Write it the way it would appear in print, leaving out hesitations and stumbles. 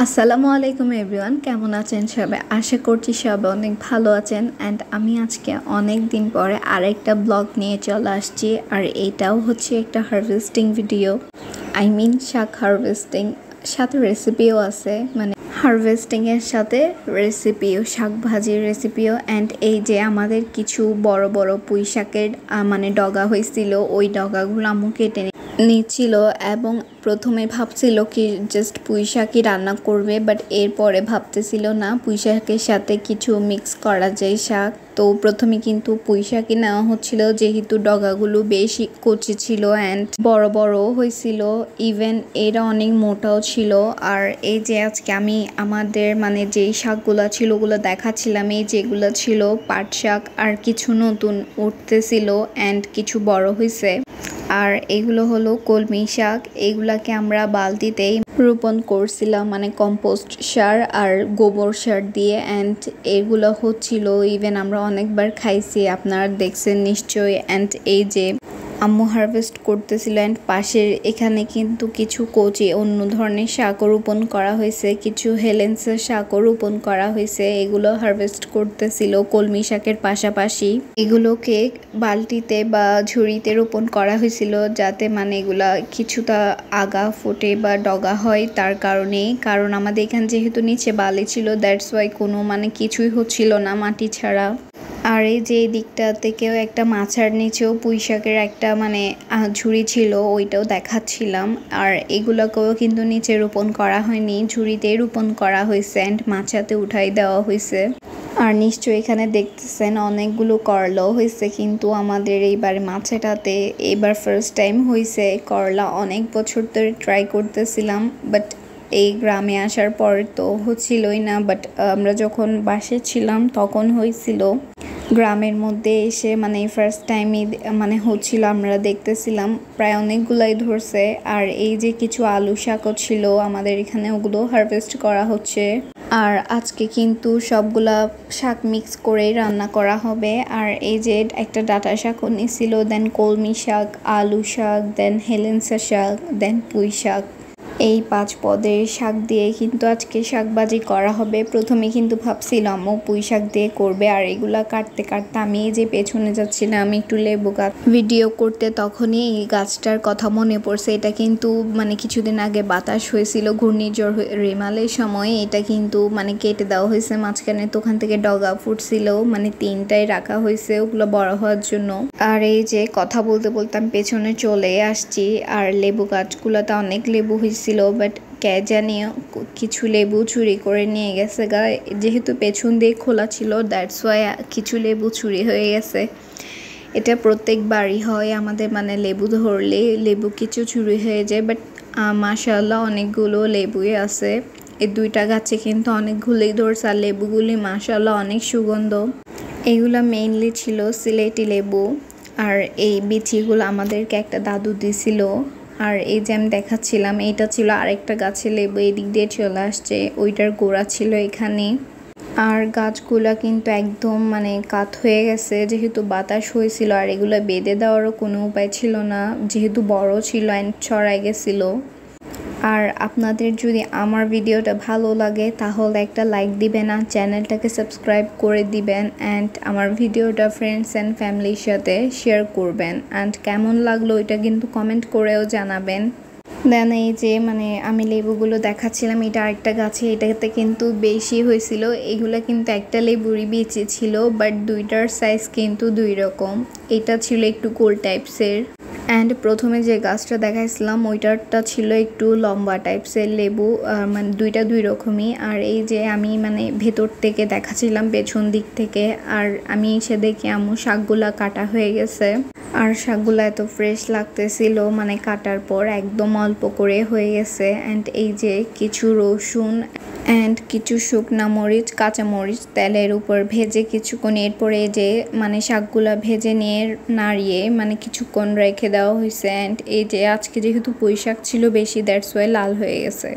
আসসালামু আলাইকুম এভরিওয়ান, কেমন আছেন সবাই? আশা করছি সবাই অনেক ভালো আছেন। অ্যান্ড আমি আজকে অনেক দিন পরে আরেকটা ব্লগ নিয়ে চলে আসছি। আর এটাও হচ্ছে একটা হারভেস্টিং ভিডিও, শাক হারভেস্টিং, সাথে রেসিপিও আছে। মানে হারভেস্টিংয়ের সাথে রেসিপিও, শাক ভাজির রেসিপিও। অ্যান্ড এই যে আমাদের কিছু বড় বড় পুঁই শাকের মানে ডগা হয়েছিল, ওই ডগাগুলো আম্মু কেটে নিচ্ছিল এবং প্রথমে ভাবছিল কি জাস্ট পুঁই শাকই রান্না করবে, বাট এরপরে ভাবতেছিল না পুঁই শাকের সাথে কিছু মিক্স করা যায় শাক। তো প্রথমে কিন্তু পুঁই শাকই নেওয়া হচ্ছিল, যেহেতু ডগাগুলো বেশি কচি ছিল অ্যান্ড বড় বড় হয়েছিল, ইভেন এরা অনেক মোটাও ছিল। আর এই যে আজকে আমি আমাদের মানে যেই শাকগুলো ছিল ওগুলো দেখাচ্ছিলাম, এই যেগুলো ছিল পাট শাক, আর কিছু নতুন উঠতেছিল অ্যান্ড কিছু বড় হয়েছে। আর এগুলো হলো কলমি শাক, এগুলাকে আমরা বালতিতেই রোপণ করছিলাম, মানে কম্পোস্ট সার আর গোবর সার দিয়ে। অ্যান্ড এগুলো হচ্ছিল, ইভেন আমরা অনেকবার খাইছি, আপনারা দেখছেন নিশ্চয়ই। অ্যান্ড এই যে আম্মু হারভেস্ট করতেছিল, অ্যান্ড পাশের এখানে কিন্তু কিছু কচি অন্য ধরনের শাকও রোপণ করা হয়েছে, কিছু হেলেন্সের শাকও রোপণ করা হয়েছে। এগুলো হারভেস্ট করতেছিল কলমি শাকের পাশাপাশি। এগুলোকে বালতিতে বা ঝুড়িতে রোপণ করা হয়েছিল, যাতে মানে এগুলা কিছুটা আগা ফোটে বা ডগা হয়। তার কারণ আমাদের এখানে যেহেতু নিচে বালি ছিল, দ্যাটস ওয়াই কোনো মানে কিছুই হচ্ছিল না মাটি ছাড়া। আর এই যে দিকটা থেকেও একটা মাচার নিচেও পুঁই শাকের একটা মানে ঝুড়ি ছিল, ওইটাও দেখাচ্ছিলাম। আর এগুলোকেও কিন্তু নিচে রোপণ করা হয়নি, ঝুড়িতেই রোপণ করা হয়েছে অ্যান্ড মাচাতে উঠাই দেওয়া হয়েছে। আর নিশ্চয়ই এখানে দেখতেছেন অনেকগুলো করলাও হয়েছে, কিন্তু আমাদের এইবার মাছেটাতে এবার ফার্স্ট টাইম হয়েছে করলা। অনেক বছর ধরে ট্রাই করতেছিলাম, বাট এই গ্রামে আসার পর তো হচ্ছিলই না। বাট আমরা যখন বাসে ছিলাম তখন হয়েছিল। গ্রামের মধ্যে এসে মানে ফার্স্ট টাইমই মানে হচ্ছিল, আমরা দেখতেছিলাম প্রায় অনেকগুলাই ধরছে। আর এই যে কিছু আলু শাকও ছিল আমাদের এখানে, ওগুলো হারভেস্ট করা হচ্ছে। আর আজকে কিন্তু সবগুলা শাক মিক্স করেই রান্না করা হবে। আর এই যে একটা ডাঁটা শাকও নিছিল, দেন কলমি শাক, আলু শাক, দেন হেলেন্সা শাক, দেন পুঁই শাক, এই 5 পদের শাক দিয়ে কিন্তু আজকে শাকবাজি করা হবে। প্রথমে কিন্তু ভাবছিলাম ও পুঁই শাক দিয়ে করবে। আর এগুলা কাটতে কাটতে আমি যে পেছনে যাচ্ছিলাম আমি একটু লেবু গাছ ভিডিও করতে, তখনই এই গাছটার কথা মনে পড়ছে। এটা কিন্তু মানে কিছুদিন আগে বাতাস হয়েছিল, ঘূর্ণিঝড় রেমালের সময় এটা কিন্তু মানে কেটে দেওয়া হয়েছে মাঝখানে। তো ওখান থেকে ডগা ফুটছিল, মানে 3টাই রাখা হয়েছে ওগুলো বড় হওয়ার জন্য। আর এই যে কথা বলতে বলতে আমি পেছনে চলে আসছি। আর লেবু গাছগুলোতে অনেক লেবু হয়েছে, বাট কে জানি কিছু লেবু চুরি করে নিয়ে গেছে গা। যেহেতু পেছন দিয়ে খোলা ছিল, দ্যাটস ওয়াই কিছু লেবু চুরি হয়ে গেছে। এটা প্রত্যেকবারই হয় আমাদের, মানে লেবু ধরলে লেবু কিছু চুরি হয়ে যায়। বাট মাশাআল্লাহ অনেকগুলো লেবুই আছে। এই 2টা গাছে কিন্তু অনেকগুলোই ধরছে, আর লেবুগুলি মাশাআল্লাহ অনেক সুগন্ধ। এগুলো মেইনলি ছিল সিলেটি লেবু। আর এই বিচিগুলো আমাদেরকে একটা দাদু দিছিল। আর এই যে আমি দেখাচ্ছিলাম, এইটা ছিল আরেকটা গাছে লেবু, এদিক দিয়ে চলে আসছে, ওইটার গোড়া ছিল এখানে। আর গাছগুলা কিন্তু একদম মানে কাত হয়ে গেছে, যেহেতু বাতাস হয়েছিল। আর এগুলো বেঁধে দেওয়ারও কোনো উপায় ছিল না, যেহেতু বড় ছিল অ্যান্ড ছড়াই গেছিল। আর আপনাদের যদি আমার ভিডিওটা ভালো লাগে তাহলে একটা লাইক দিবেন, আর চ্যানেলটাকে সাবস্ক্রাইব করে দিবেন, অ্যান্ড আমার ভিডিওটা ফ্রেন্ডস অ্যান্ড ফ্যামিলির সাথে শেয়ার করবেন। অ্যান্ড কেমন লাগলো এটা কিন্তু কমেন্ট করেও জানাবেন। দেন এই যে মানে আমি লেবুগুলো দেখাচ্ছিলাম, এটা আরেকটা গাছে, এটাতে কিন্তু বেশি হয়েছিল। এগুলো কিন্তু একটা লেবুরই বিচি ছিল, বাট 2টার সাইজ কিন্তু 2 রকম। এটা ছিল একটু গোল টাইপসের, অ্যান্ড প্রথমে যে গাছটা দেখাইছিলাম ওইটারটা ছিল একটু লম্বা টাইপসের লেবু। মানে 2টা 2 রকমই। আর এই যে আমি মানে ভেতর থেকে দেখাচ্ছিলাম পেছন দিক থেকে, আর আমি এসে দেখি আম্মু শাকগুলা কাটা হয়ে গেছে। আর শাকগুলো এত ফ্রেশ লাগতেছিল, মানে কাটার পর একদম অল্প করে হয়ে গেছে। অ্যান্ড এই যে কিছু রসুন অ্যান্ড কিছু শুকনা মরিচ, কাঁচা মরিচ তেলের উপর ভেজে কিছুক্ষণ, এরপরে যে মানে শাকগুলা ভেজে নিয়ে নাড়িয়ে মানে কিছুক্ষণ রেখে দেওয়া হয়েছে। অ্যান্ড এই যে আজকে যেহেতু পুঁই শাক ছিল বেশি, দ্যাটস ওয়াই লাল হয়ে গেছে।